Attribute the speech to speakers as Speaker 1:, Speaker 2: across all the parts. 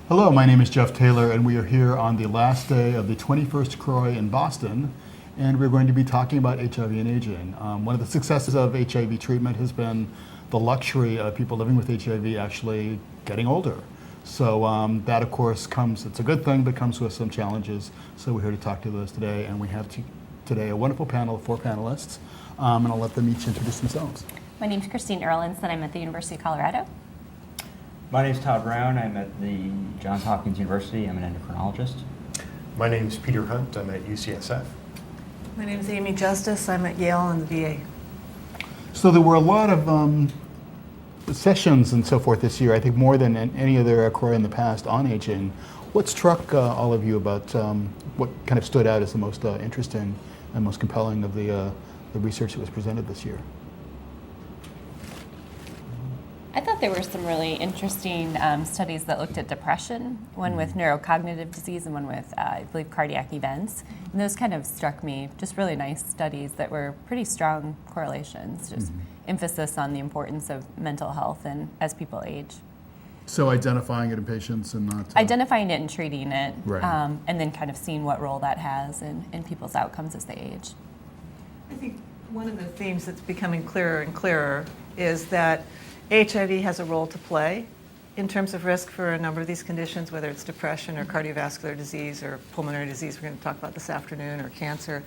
Speaker 1: Hello, my name is Jeff Taylor, and we are here on the last day of the 21st CROI in Boston, and we're going to be talking about HIV and aging. One of the successes of HIV treatment has been the luxury of people living with HIV actually getting older. So that, of course, it's a good thing, but comes with some challenges. So we're here to talk to those today, and we have today a wonderful panel of 4 panelists, and I'll let them each introduce themselves.
Speaker 2: My name is Christine Erlins, and I'm at the University of Colorado.
Speaker 3: My name is Todd Brown. I'm at the Johns Hopkins University. I'm an endocrinologist.
Speaker 4: My name is Peter Hunt. I'm at UCSF.
Speaker 5: My name is Amy Justice. I'm at Yale and the VA.
Speaker 1: So there were a lot of sessions and so forth this year, I think more than any other CROI in the past on aging. What struck all of you about what kind of stood out as the most interesting and most compelling of the research that was presented this year?
Speaker 2: I thought there were some really interesting studies that looked at depression, one with neurocognitive disease and one with, I believe, cardiac events. And those kind of struck me, just really nice studies that were pretty strong correlations, just emphasis on the importance of mental health and as people age.
Speaker 1: So identifying it in patients and not...
Speaker 2: Identifying it and treating it,
Speaker 1: right.
Speaker 2: And then kind of seeing what role that has in people's outcomes as they age.
Speaker 5: I think one of the themes that's becoming clearer and clearer is that HIV has a role to play in terms of risk for a number of these conditions, whether it's depression or cardiovascular disease or pulmonary disease we're going to talk about this afternoon, or cancer,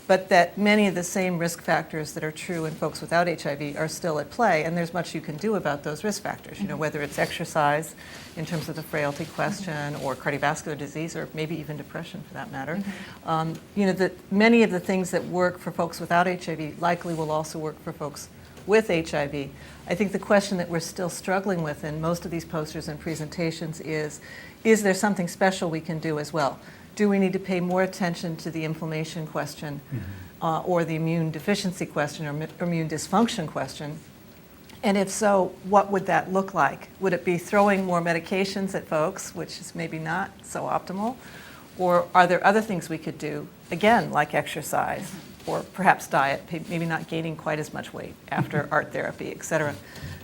Speaker 5: but that many of the same risk factors that are true in folks without HIV are still at play, and there's much you can do about those risk factors, whether it's exercise in terms of the frailty question or cardiovascular disease or maybe even depression for that matter. That many of the things that work for folks without HIV likely will also work for folks with HIV. I think the question that we're still struggling with in most of these posters and presentations is there something special we can do as well? Do we need to pay more attention to the inflammation question or the immune deficiency question or immune dysfunction question? And if so, what would that look like? Would it be throwing more medications at folks, which is maybe not so optimal? Or are there other things we could do, again, like exercise, or perhaps diet, maybe not gaining quite as much weight after art therapy, et cetera,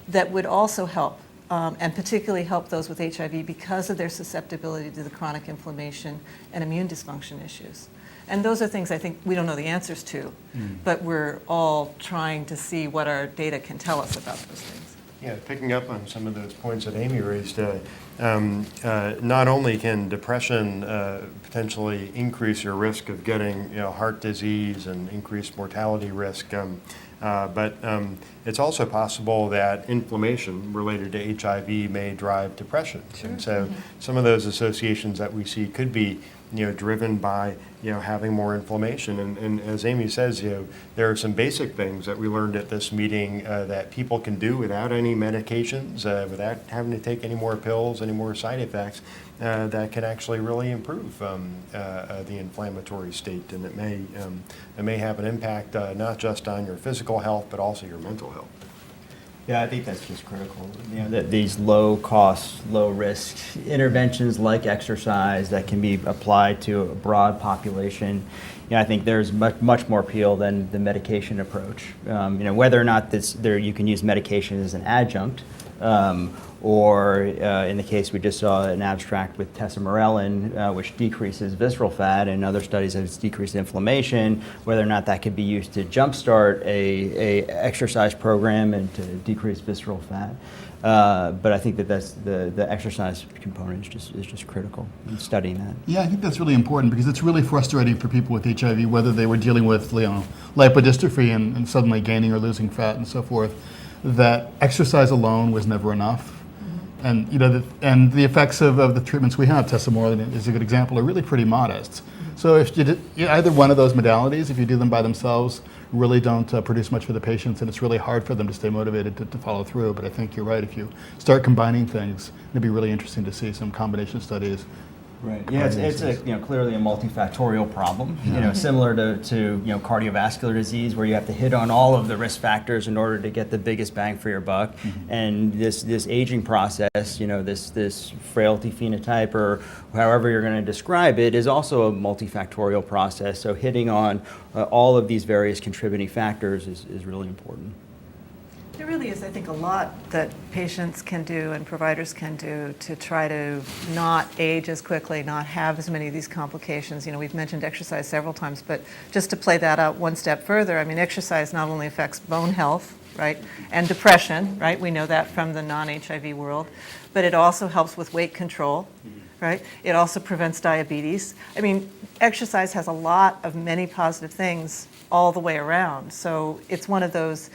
Speaker 5: that would also help, and particularly help those with HIV because of their susceptibility to the chronic inflammation and immune dysfunction issues. And those are things I think we don't know the answers to, but we're all trying to see what our data can tell us about those things.
Speaker 4: Yeah, picking up on some of those points that Amy raised, not only can depression potentially increase your risk of getting heart disease and increased mortality risk, but it's also possible that inflammation related to HIV may drive depression. Sure. And so some of those associations that we see could be driven by having more inflammation, and as Amy says, there are some basic things that we learned at this meeting that people can do without any medications, without having to take any more pills, any more side effects, that can actually really improve the inflammatory state, and it may have an impact not just on your physical health but also your mental health.
Speaker 3: Yeah, I think that's just critical. That these low-cost, low-risk interventions like exercise that can be applied to a broad population. I think there's much more appeal than the medication approach. Whether or not you can use medication as an adjunct, or in the case we just saw an abstract with tesamorelin, which decreases visceral fat, and other studies have decreased inflammation, whether or not that could be used to jumpstart a exercise program and to decrease visceral fat. But I think that's the exercise component is just critical in studying that.
Speaker 1: Yeah, I think that's really important because it's really frustrating for people with HIV, whether they were dealing with lipodystrophy and suddenly gaining or losing fat and so forth, that exercise alone was never enough. And and the effects of the treatments we have, tesamorelin is a good example, are really pretty modest. So if you did either one of those modalities, if you do them by themselves, really don't produce much for the patients, and it's really hard for them to stay motivated to follow through. But I think you're right. If you start combining things, it'd be really interesting to see some combination studies.
Speaker 3: Right. Yeah, it's clearly a multifactorial problem. Similar to cardiovascular disease, where you have to hit on all of the risk factors in order to get the biggest bang for your buck. And this aging process, this frailty phenotype, or however you're going to describe it, is also a multifactorial process. So hitting on all of these various contributing factors is really important.
Speaker 5: There really is, I think, a lot that patients can do and providers can do to try to not age as quickly, not have as many of these complications. You know, we've mentioned exercise several times, but just to play that out one step further, I mean, exercise not only affects bone health, right, and depression, right? We know that from the non-HIV world, but it also helps with weight control, right? It also prevents diabetes. I mean, exercise has a lot of many positive things all the way around. So it's one of those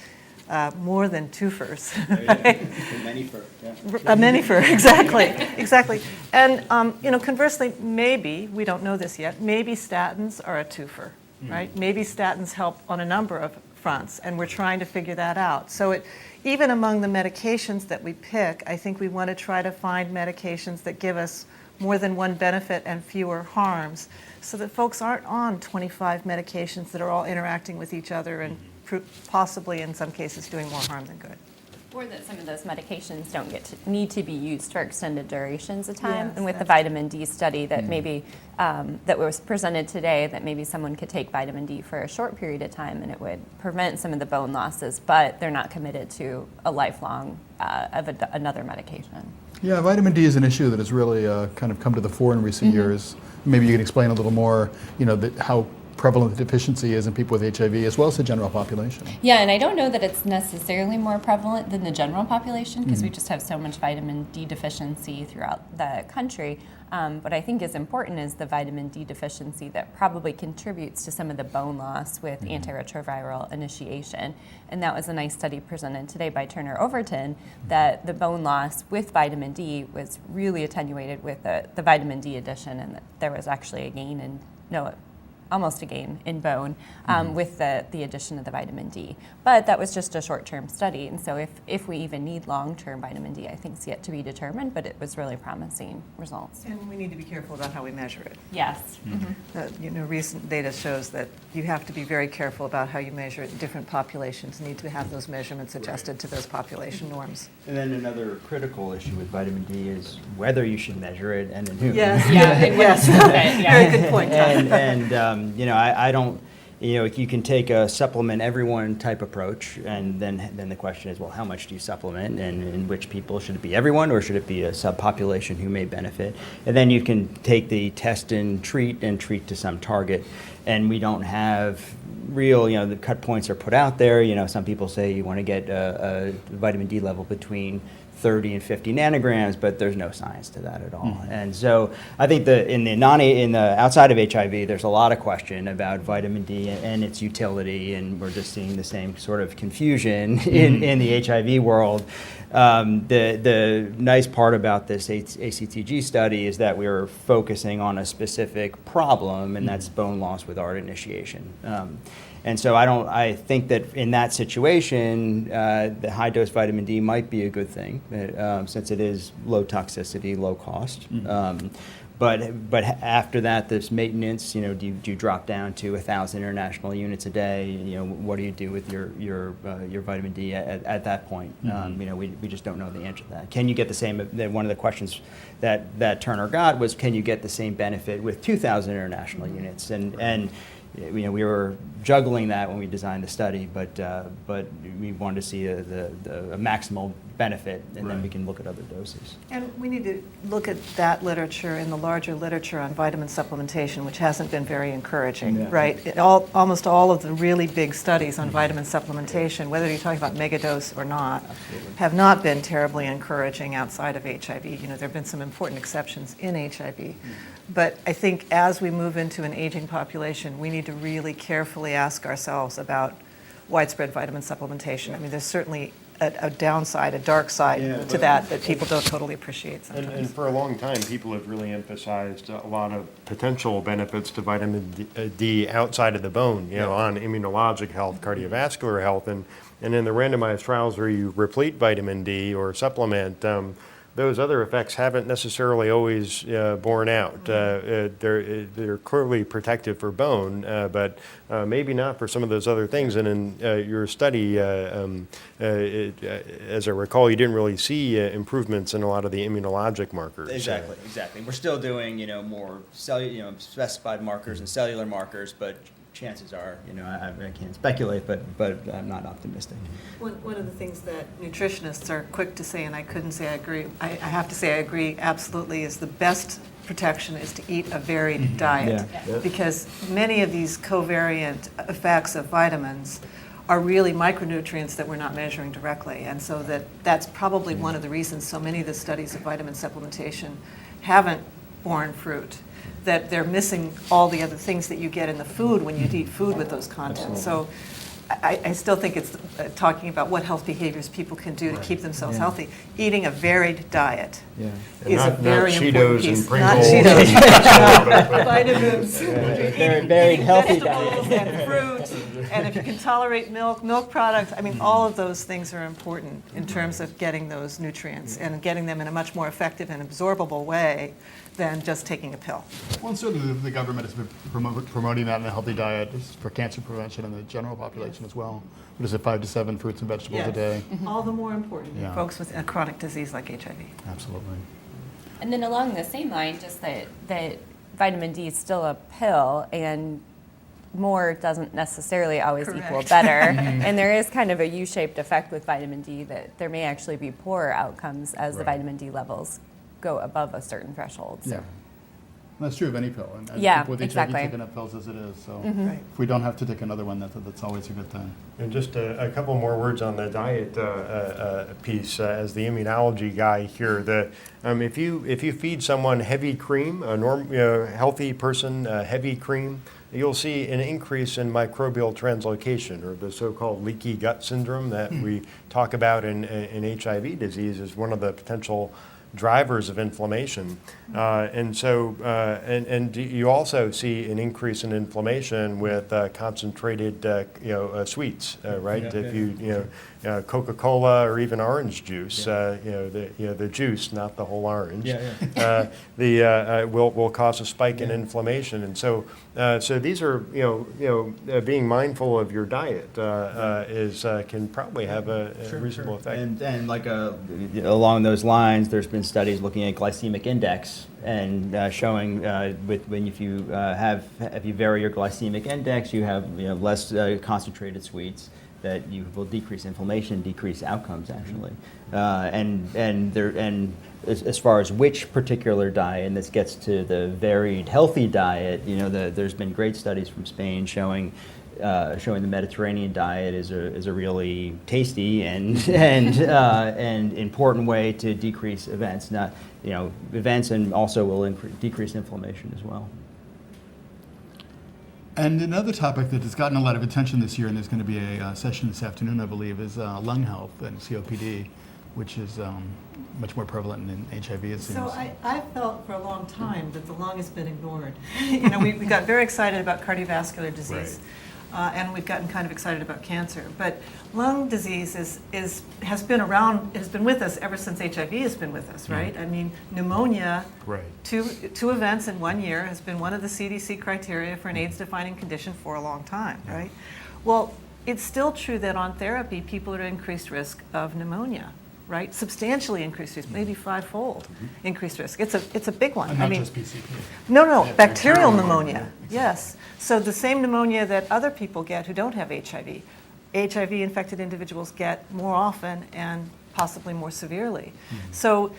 Speaker 5: more than twofers. Right? A many-fer, exactly, exactly. And you know, conversely, maybe, we don't know this yet, maybe statins are a twofer, right? Maybe statins help on a number of fronts, and we're trying to figure that out. So even among the medications that we pick, I think we want to try to find medications that give us more than one benefit and fewer harms, so that folks aren't on 25 medications that are all interacting with each other and possibly in some cases doing more harm than good.
Speaker 2: Or that some of those medications don't need to be used for extended durations of time.
Speaker 5: Yes,
Speaker 2: and with the vitamin D study that maybe that was presented today, that maybe someone could take vitamin D for a short period of time and it would prevent some of the bone losses, but they're not committed to a lifelong of another medication.
Speaker 1: Yeah, vitamin D is an issue that has really kind of come to the fore in recent years. Maybe you can explain a little more, you know, how prevalent the deficiency is in people with HIV as well as the general population.
Speaker 2: Yeah, and I don't know that it's necessarily more prevalent than the general population because we just have so much vitamin D deficiency throughout the country. What I think is important is the vitamin D deficiency that probably contributes to some of the bone loss with antiretroviral initiation. And that was a nice study presented today by Turner Overton that the bone loss with vitamin D was really attenuated with the vitamin D addition, and that there was actually a gain in, almost a gain in bone with the addition of the vitamin D. But that was just a short-term study, and so if we even need long-term vitamin D, I think is yet to be determined, but it was really promising results.
Speaker 5: And we need to be careful about how we measure it.
Speaker 2: Yes.
Speaker 5: You know, recent data shows that you have to be very careful about how you measure it. Different populations need to have those measurements adjusted to those population norms.
Speaker 3: And then another critical issue with vitamin D is whether you should measure it and in whom.
Speaker 5: Yes,
Speaker 2: Yeah,
Speaker 5: yes. Very good point, Tom.
Speaker 3: And you know, I don't, you know, you can take a supplement everyone type approach, and then the question is, well, how much do you supplement, and in which people? Should it be everyone, or should it be a subpopulation who may benefit? And then you can take the test and treat to some target, and we don't have real, you know, the cut points are put out there. You know, some people say you want to get a vitamin D level between 30 and 50 nanograms, but there's no science to that at all. And so I think in the outside of HIV, there's a lot of question about vitamin D and its utility, and we're just seeing the same sort of confusion in the HIV world. The nice part about this ACTG study is that we are focusing on a specific problem, and that's bone loss with ART initiation. And so I think that in that situation, the high dose vitamin D might be a good thing, since it is low toxicity, low cost. But after that, this maintenance, you know, do you drop down to 1,000 international units a day? You know, what do you do with your vitamin D at that point? You know, we just don't know the answer to that. Can you get the same? One of the questions that Turner got was, can you get the same benefit with 2,000 international units? And you know, we were juggling that when we designed the study, but we wanted to see the maximal benefit, and then we can look at other doses.
Speaker 5: And we need to look at that literature and the larger literature on vitamin supplementation, which hasn't been very encouraging, right? Almost all of the really big studies on vitamin supplementation, whether you're talking about megadose or not, have not been terribly encouraging outside of HIV. You know, there have been some important exceptions in HIV. But I think as we move into an aging population, we need to really carefully ask ourselves about widespread vitamin supplementation. I mean, there's certainly a downside, a dark side to that people don't totally appreciate sometimes.
Speaker 4: And for a long time, people have really emphasized a lot of potential benefits to vitamin D outside of the bone, you know, on immunologic health, cardiovascular health, and in the randomized trials where you replete vitamin D or supplement, those other effects haven't necessarily always borne out. They're clearly protective for bone, but maybe not for some of those other things. And in your study, as I recall, you didn't really see improvements in a lot of the immunologic markers.
Speaker 3: Exactly. We're still doing, you know, more specified markers and cellular markers, but chances are, I can't speculate, but I'm not optimistic.
Speaker 5: One of the things that nutritionists are quick to say, and I couldn't say I agree, I have to say I agree absolutely, is the best protection is to eat a varied diet.
Speaker 3: Yeah.
Speaker 5: Because many of these covariant effects of vitamins are really micronutrients that we're not measuring directly. And so that's probably one of the reasons so many of the studies of vitamin supplementation haven't borne fruit, that they're missing all the other things that you get in the food when you eat food with those contents. So I still think it's talking about what health behaviors people can do to keep themselves healthy. Eating a varied diet is a very important piece. Not Cheetos and vitamins.
Speaker 3: Very healthy diet.
Speaker 5: Vegetables and fruit, and if you can tolerate milk products, I mean, all of those things are important in terms of getting those nutrients and getting them in a much more effective and absorbable way than just taking a pill.
Speaker 1: Well, and certainly the government has been promoting that in a healthy diet for cancer prevention in the general population as well. What is it, 5 to 7 fruits and vegetables a day?
Speaker 5: All the more important in
Speaker 1: Yeah.
Speaker 5: folks with a chronic disease like HIV.
Speaker 1: Absolutely.
Speaker 2: And then along the same line, just that vitamin D is still a pill, and more doesn't necessarily always equal
Speaker 5: Correct.
Speaker 2: better. And there is kind of a U-shaped effect with vitamin D, that there may actually be poorer outcomes as the vitamin D levels go above a certain threshold. So.
Speaker 1: Yeah. And that's true of any pill. And
Speaker 2: Yeah,
Speaker 1: people with
Speaker 2: exactly.
Speaker 1: HIV take enough pills as it is. So
Speaker 5: Right.
Speaker 1: if we don't have to take another one, that's always a good thing.
Speaker 4: And just a couple more words on the diet piece. As the immunology guy here, if you feed someone heavy cream, a healthy person heavy cream, you'll see an increase in microbial translocation, or the so-called leaky gut syndrome that we talk about in HIV disease, is one of the potential drivers of inflammation. And so, and you also see an increase in inflammation with concentrated, sweets, right? If you Coca-Cola or even orange juice, the juice, not the whole orange, will cause a spike in inflammation. And so, these are, being mindful of your diet can probably have a reasonable effect.
Speaker 3: And like along those lines, there's been studies looking at glycemic index and showing if you vary your glycemic index, you have less concentrated sweets, that you will decrease inflammation, decrease outcomes actually. And as far as which particular diet, and this gets to the varied healthy diet, there's been great studies from Spain showing the Mediterranean diet is a really tasty and important way to decrease events, and also will decrease inflammation as well.
Speaker 1: And another topic that has gotten a lot of attention this year, and there's going to be a session this afternoon, I believe, is lung health and COPD, which is much more prevalent in HIV, it seems.
Speaker 5: So I felt for a long time that the lung has been ignored. We got very excited about cardiovascular disease. And we've gotten kind of excited about cancer. But lung disease has been around, it has been with us ever since HIV has been with us, right? I mean, pneumonia, two events in 1 year, has been one of the CDC criteria for an AIDS-defining condition for a long time, right? Well, it's still true that on therapy, people are at increased risk of pneumonia, right? Substantially increased risk, maybe 5-fold increased risk. It's a big one.
Speaker 1: And not just PCP.
Speaker 5: No, bacterial pneumonia, yes. So the same pneumonia that other people get who don't have HIV. HIV-infected individuals get more often and possibly more severely. So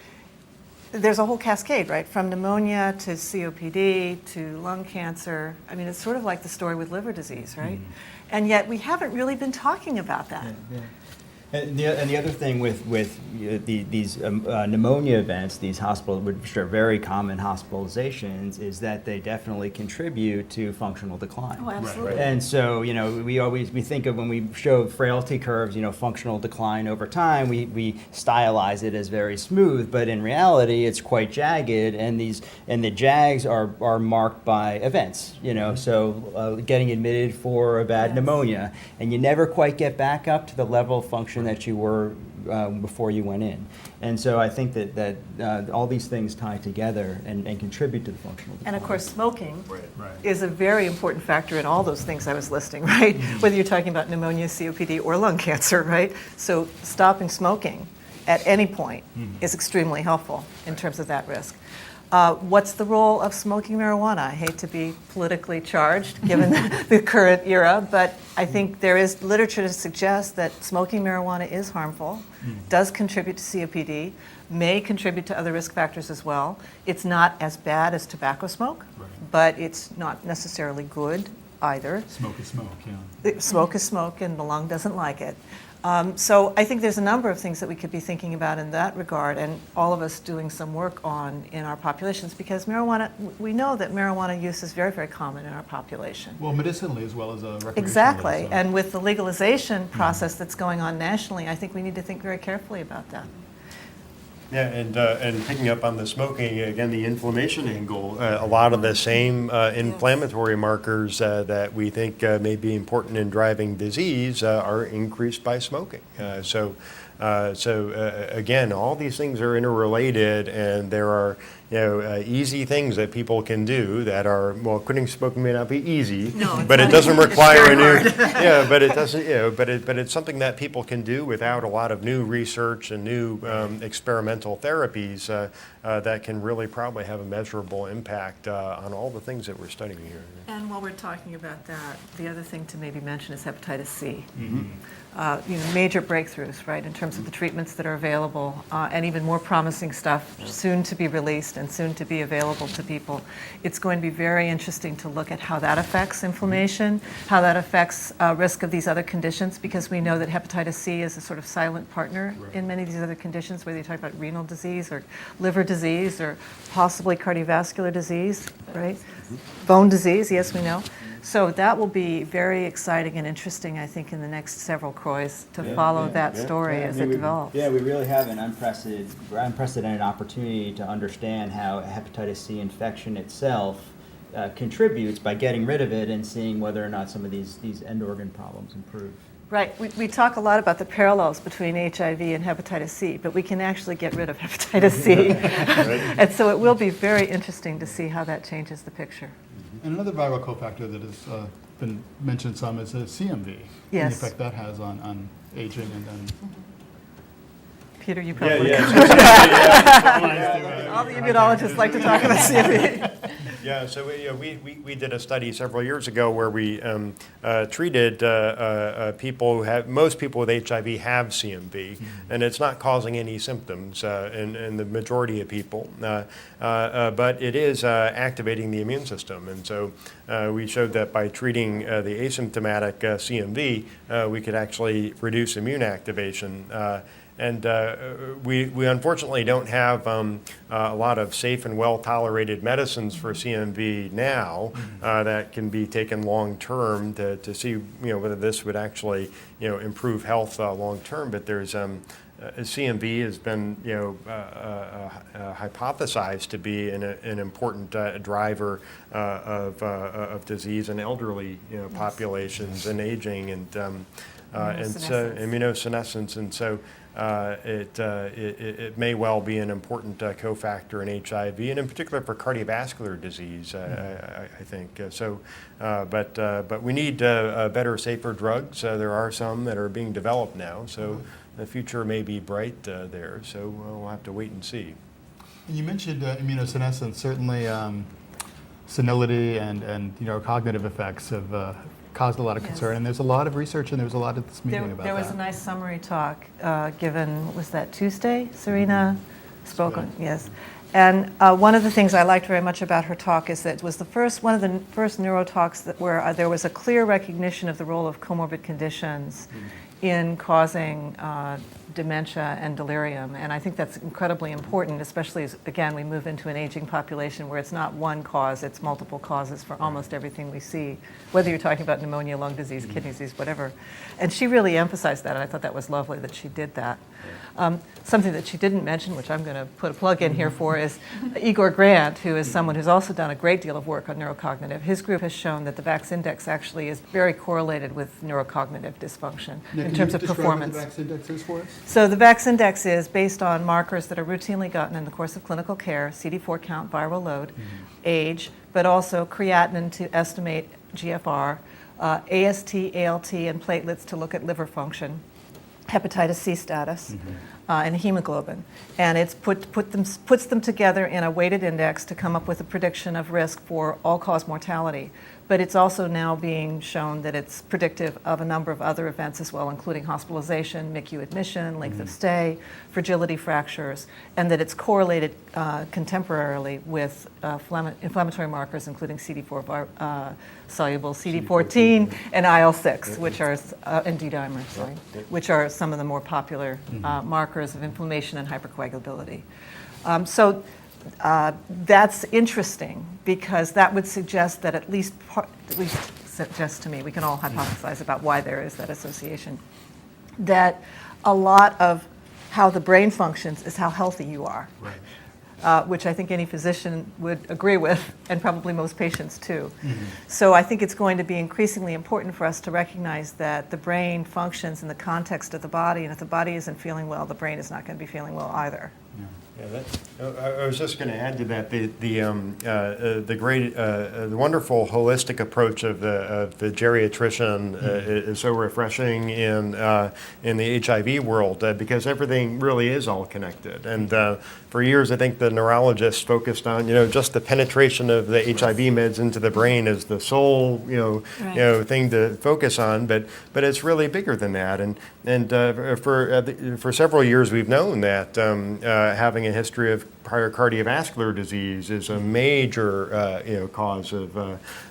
Speaker 5: there's a whole cascade, right? From pneumonia to COPD to lung cancer. I mean, it's sort of like the story with liver disease, right? And yet we haven't really been talking about that.
Speaker 3: And the other thing with these pneumonia events, these which are very common hospitalizations, is that they definitely contribute to functional decline.
Speaker 5: Oh, absolutely.
Speaker 3: And so, we think of when we show frailty curves, functional decline over time, we stylize it as very smooth, but in reality, it's quite jagged, and the jags are marked by events. So getting admitted for a bad pneumonia, and you never quite get back up to the level of function that you were before you went in. And so I think that all these things tie together and contribute to the functional decline.
Speaker 5: And of course, smoking is a very important factor in all those things I was listing, right? Whether you're talking about pneumonia, COPD, or lung cancer, right? So stopping smoking at any point is extremely helpful in terms of that risk. What's the role of smoking marijuana? I hate to be politically charged given the current era, but I think there is literature to suggest that smoking marijuana is harmful, does contribute to COPD, may contribute to other risk factors as well. It's not as bad as tobacco smoke, but it's not necessarily good either.
Speaker 1: Smoke is smoke, yeah.
Speaker 5: Smoke is smoke, and the lung doesn't like it. So I think there's a number of things that we could be thinking about in that regard, and all of us doing some work on in our populations, because marijuana, we know that marijuana use is very, very common in our population.
Speaker 1: Well, medicinally as well as recreationally.
Speaker 5: Exactly,
Speaker 1: so.
Speaker 5: and with the legalization process that's going on nationally, I think we need to think very carefully about that.
Speaker 4: Yeah, and picking up on the smoking, again, the inflammation angle, a lot of the same inflammatory markers that we think may be important in driving disease are increased by smoking. So again, all these things are interrelated, and there are easy things that people can do that are, well, quitting smoking may not be easy,
Speaker 5: No,
Speaker 4: but it
Speaker 5: not
Speaker 4: doesn't
Speaker 5: easy. It's
Speaker 4: require a
Speaker 5: very
Speaker 4: new,
Speaker 5: hard.
Speaker 4: but it doesn't, but it's something that people can do without a lot of new research and new experimental therapies that can really probably have a measurable impact on all the things that we're studying here.
Speaker 5: And while we're talking about that, the other thing to maybe mention is hepatitis C. Major breakthroughs, right, in terms of the treatments that are available, and even more promising stuff soon to be released and soon to be available to people. It's going to be very interesting to look at how that affects inflammation, how that affects risk of these other conditions, because we know that hepatitis C is a sort of silent partner in many of these other conditions, whether you talk about renal disease or liver disease or possibly cardiovascular disease, right? Bone disease, yes, we know. So that will be very exciting and interesting, I think, in the next several CROIs to follow that story as it develops.
Speaker 3: Yeah, we really have an unprecedented opportunity to understand how hepatitis C infection itself contributes by getting rid of it and seeing whether or not some of these end organ problems improve.
Speaker 5: Right. We talk a lot about the parallels between HIV and hepatitis C, but we can actually get rid of hepatitis C. And so it will be very interesting to see how that changes the picture.
Speaker 1: And another viral cofactor that has been mentioned some is CMV.
Speaker 5: Yes.
Speaker 1: And the effect that has on aging and
Speaker 5: Peter, you probably
Speaker 4: Yeah.
Speaker 5: all the immunologists like to talk about CMV.
Speaker 4: Yeah, so we did a study several years ago where we treated people who have, most people with HIV have CMV, and it's not causing any symptoms in the majority of people, but it is activating the immune system. And so we showed that by treating the asymptomatic CMV, we could actually reduce immune activation. And we unfortunately don't have a lot of safe and well-tolerated medicines for CMV now that can be taken long-term to see whether this would actually improve health long-term. But there's CMV has been hypothesized to be an important driver of disease in elderly populations and aging and so immunosenescence, and so it may well be an important cofactor in HIV, and in particular for cardiovascular disease, I think. But we need better, safer drugs. There are some that are being developed now, so the future may be bright there. So we'll have to wait and see.
Speaker 1: And you mentioned immunosenescence. Certainly, senility and cognitive effects have caused a lot of concern, and there's a lot of research, and there was a lot at this meeting about that.
Speaker 5: There was a nice summary talk given, was that Tuesday? Serena spoke on, yes. And one of the things I liked very much about her talk is that it was one of the first neuro talks where there was a clear recognition of the role of comorbid conditions in causing dementia and delirium. And I think that's incredibly important, especially as, again, we move into an aging population where it's not one cause, it's multiple causes for almost everything we see, whether you're talking about pneumonia, lung disease, kidney disease, whatever. And she really emphasized that, and I thought that was lovely that she did that. Something that she didn't mention, which I'm going to put a plug in here for, is Igor Grant, who is someone who's also done a great deal of work on neurocognitive. His group has shown that the VAX index actually is very correlated with neurocognitive dysfunction in terms of performance.
Speaker 1: What the VAX index is for us?
Speaker 5: So the VAX index is based on markers that are routinely gotten in the course of clinical care: CD4 count, viral load, age, but also creatinine to estimate GFR, AST, ALT, and platelets to look at liver function, hepatitis C status. and hemoglobin. And it's puts them together in a weighted index to come up with a prediction of risk for all-cause mortality. But it's also now being shown that it's predictive of a number of other events as well, including hospitalization, MICU admission, length of stay, fragility fractures, and that it's correlated contemporarily with inflammatory markers, including CD4 soluble CD14 and IL-6, which are and D-dimer, sorry, which are some of the more popular markers of inflammation and hypercoagulability. So that's interesting because that would suggest that at least suggests to me, we can all hypothesize about why there is that association, that a lot of how the brain functions is how healthy you are, which I think any physician would agree with, and probably most patients too. So I think it's going to be increasingly important for us to recognize that the brain functions in the context of the body, and if the body isn't feeling well, the brain is not going to be feeling well either.
Speaker 4: Yeah, I was just going to add to that the great, the wonderful holistic approach of the geriatrician is so refreshing in the HIV world because everything really is all connected. And for years, I think the neurologists focused on just the penetration of the HIV meds into the brain as the sole thing to focus on, but it's really bigger than that. And for several years, we've known that having a history of prior cardiovascular disease is a major cause of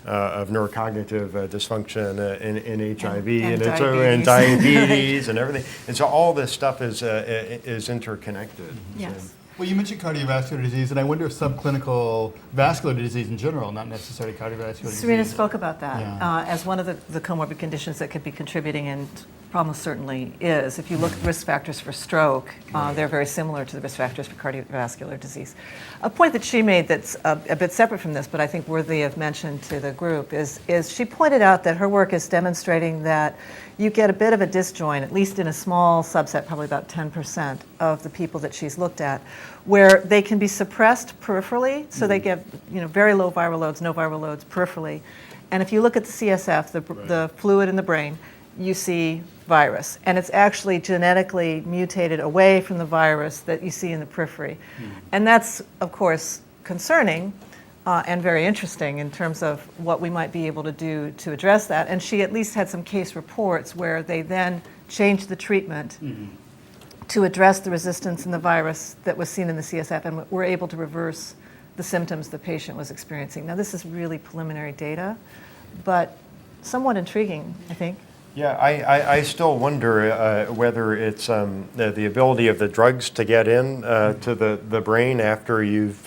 Speaker 4: neurocognitive dysfunction in HIV and diabetes and everything. And so all this stuff is interconnected.
Speaker 5: Yes.
Speaker 1: Well, you mentioned cardiovascular disease, and I wonder if subclinical vascular disease in general, not necessarily cardiovascular disease.
Speaker 5: Serena spoke about that as one of the comorbid conditions that could be contributing, and almost certainly is. If you look at risk factors for stroke, they're very similar to the risk factors for cardiovascular disease. A point that she made that's a bit separate from this, but I think worthy of mention to the group, is she pointed out that her work is demonstrating that you get a bit of a disjoint, at least in a small subset, probably about 10% of the people that she's looked at, where they can be suppressed peripherally, so they get very low viral loads, no viral loads peripherally. And if you look at the CSF, the fluid in the brain, you see virus. And it's actually genetically mutated away from the virus that you see in the periphery. And that's, of course, concerning and very interesting in terms of what we might be able to do to address that. And she at least had some case reports where they then changed the treatment to address the resistance in the virus that was seen in the CSF, and were able to reverse the symptoms the patient was experiencing. Now, this is really preliminary data, but somewhat intriguing, I think.
Speaker 4: Yeah, I still wonder whether it's the ability of the drugs to get in to the brain after you've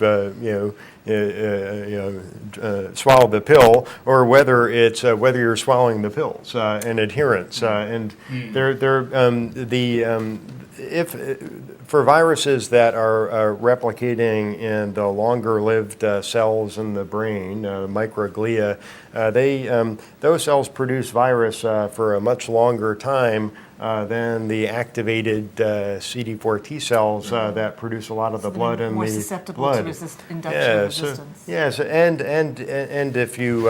Speaker 4: swallowed the pill, or whether it's whether you're swallowing the pills and adherence. If for viruses that are replicating in the longer-lived cells in the brain, microglia, those cells produce virus for a much longer time than the activated CD4 T cells that produce a lot of the blood in the blood.
Speaker 5: More susceptible to induction resistance.
Speaker 4: Yes, and if you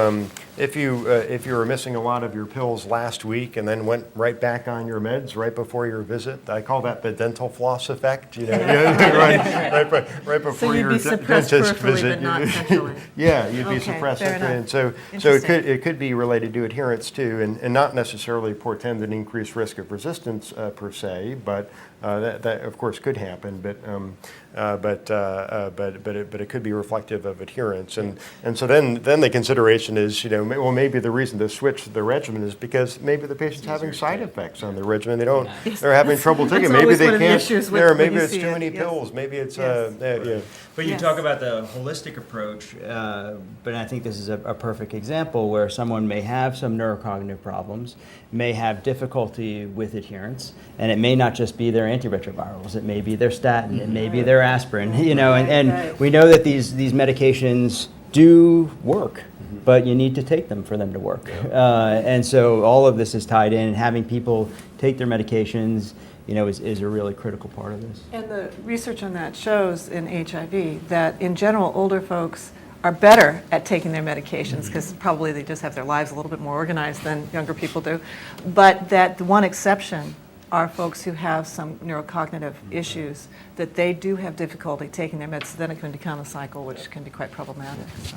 Speaker 4: were missing a lot of your pills last week and then went right back on your meds right before your visit, I call that the dental floss effect. Right before your dentist visit.
Speaker 5: But not centrally.
Speaker 4: Yeah, you'd be suppressed. And so it could be related to adherence too, and not necessarily portend an increased risk of resistance per se, but that of course could happen. But it could be reflective of adherence, and so then the consideration is well, maybe the reason to switch the regimen is because maybe the patient's having side effects on the regimen. They're having trouble taking. Maybe they can't. Maybe it's too many pills. Maybe it's
Speaker 3: But you talk about the holistic approach, but I think this is a perfect example where someone may have some neurocognitive problems, may have difficulty with adherence, and it may not just be their antiretrovirals. It may be their statin. It may be their aspirin. And we know that these medications do work, but you need to take them for them to work. And so all of this is tied in, and having people take their medications is a really critical part of this.
Speaker 5: And the research on that shows in HIV that in general older folks are better at taking their medications because probably they just have their lives a little bit more organized than younger people do. But that the one exception are folks who have some neurocognitive issues, that they do have difficulty taking their meds, so then it can become a cycle which can be quite problematic. So.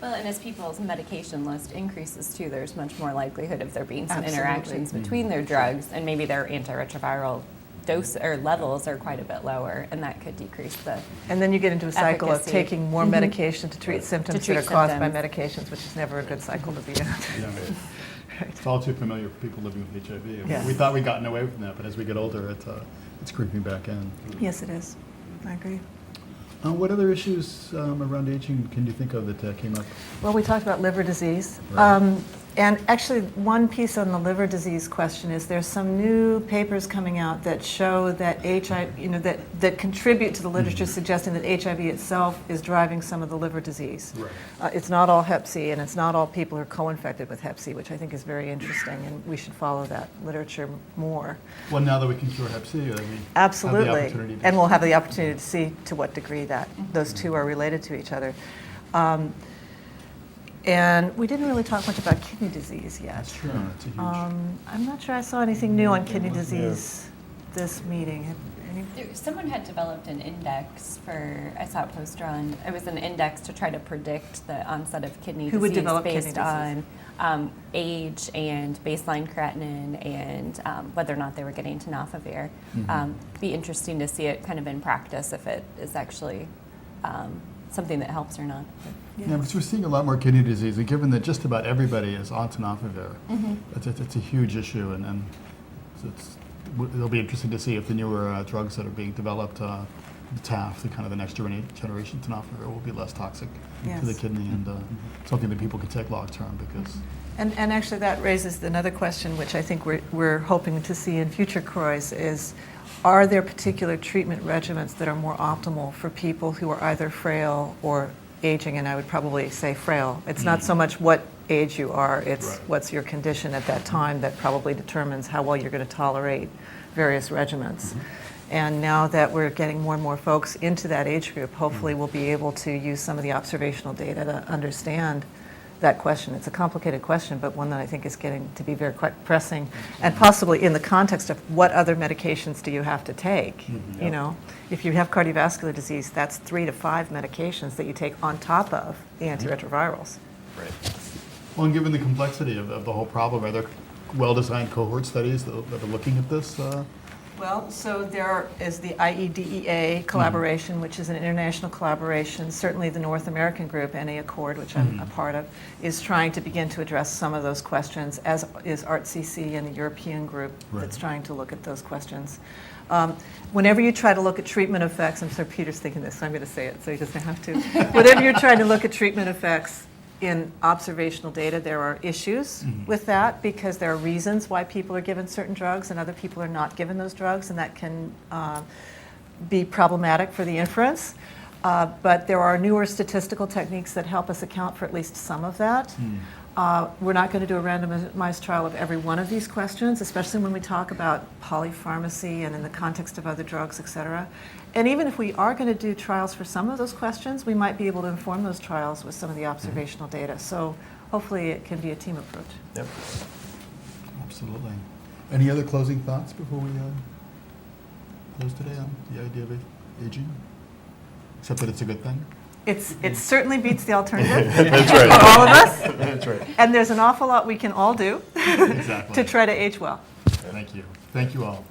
Speaker 2: Well, and as people's medication list increases too, there's much more likelihood of there being some
Speaker 5: Absolutely.
Speaker 2: interactions between their drugs, and maybe their antiretroviral dose or levels are quite a bit lower, and that could decrease the.
Speaker 5: And then you get into a cycle
Speaker 2: Efficacy.
Speaker 5: of taking more medication to treat symptoms
Speaker 2: treat
Speaker 5: that are caused by
Speaker 2: symptoms.
Speaker 5: medications, which is never a good cycle to be in.
Speaker 1: Yeah.
Speaker 5: Right.
Speaker 1: It's all too familiar for people living with HIV.
Speaker 5: Yes.
Speaker 1: We thought we'd gotten away from that, but as we get older, it's creeping back in.
Speaker 5: Yes, it is. I agree.
Speaker 1: What other issues around aging can you think of that came up?
Speaker 5: Well, we talked about liver disease.
Speaker 1: Right.
Speaker 5: And actually, one piece on the liver disease question is there's some new papers coming out that show that HIV, that contribute to the literature suggesting that HIV itself is driving some of the liver disease.
Speaker 1: Right.
Speaker 5: It's not all Hep C, and it's not all people who are co-infected with Hep C, which I think is very interesting, and we should follow that literature more.
Speaker 1: Well, now that we can cure Hep C, we
Speaker 5: Absolutely.
Speaker 1: have the opportunity to
Speaker 5: And we'll have the opportunity to see to what degree that those two are related to each other. And we didn't really talk much about kidney disease yet.
Speaker 1: That's true. It's a huge.
Speaker 5: I'm not sure I saw anything new on kidney disease this meeting.
Speaker 2: Someone had developed an index for, I saw a poster on, it was an index to try to predict the onset of kidney
Speaker 5: Who would
Speaker 2: disease
Speaker 5: develop kidney
Speaker 2: based
Speaker 5: disease?
Speaker 2: on age and baseline creatinine and whether or not they were getting tenofovir. Be interesting to see it kind of in practice if it is actually something that helps or not.
Speaker 1: Yeah, because we're seeing a lot more kidney disease, and given that just about everybody is on tenofovir, it's a huge issue, and it'll be interesting to see if the newer drugs that are being developed, the TAF, the kind of the next generation tenofovir, will be less toxic to the
Speaker 5: Yes.
Speaker 1: kidney and something that people can take long term because.
Speaker 5: And actually that raises another question, which I think we're hoping to see in future CROIs, is are there particular treatment regimens that are more optimal for people who are either frail or aging? And I would probably say frail. It's not so much what age you are, it's
Speaker 1: Right.
Speaker 5: what's your condition at that time that probably determines how well you're going to tolerate various regimens. And now that we're getting more and more folks into that age group, hopefully we'll be able to use some of the observational data to understand that question. It's a complicated question, but one that I think is getting to be very quite pressing, and possibly in the context of what other medications do you have to take. You know, if you have cardiovascular disease, that's 3 to 5 medications that you take on top of the antiretrovirals.
Speaker 4: Right.
Speaker 1: Well, and given the complexity of the whole problem, are there well-designed cohort studies that are looking at this?
Speaker 5: Well, so there is the IEDEA collaboration, which is an international collaboration. Certainly the North American group, NA Accord, which I'm a part of, is trying to begin to address some of those questions, as is ART-CC and the European group that's trying to look at those questions. Whenever you try to look at treatment effects, I'm sorry, Peter's thinking this, so I'm going to say it so he doesn't have to. Whenever you're trying to look at treatment effects in observational data, there are issues with that because there are reasons why people are given certain drugs and other people are not given those drugs, and that can be problematic for the inference. But there are newer statistical techniques that help us account for at least some of that. We're not going to do a randomized trial of every one of these questions, especially when we talk about polypharmacy and in the context of other drugs, et cetera. And even if we are going to do trials for some of those questions, we might be able to inform those trials with some of the observational data. So hopefully it can be a team approach.
Speaker 4: Yep.
Speaker 1: Absolutely. Any other closing thoughts before we close today on the idea of aging? Except that it's a good thing?
Speaker 5: It certainly beats the alternative
Speaker 4: That's right.
Speaker 5: for all of us.
Speaker 4: That's right.
Speaker 5: And there's an awful lot we can all do
Speaker 1: Exactly.
Speaker 5: to try to age well.
Speaker 1: Thank you. Thank you all.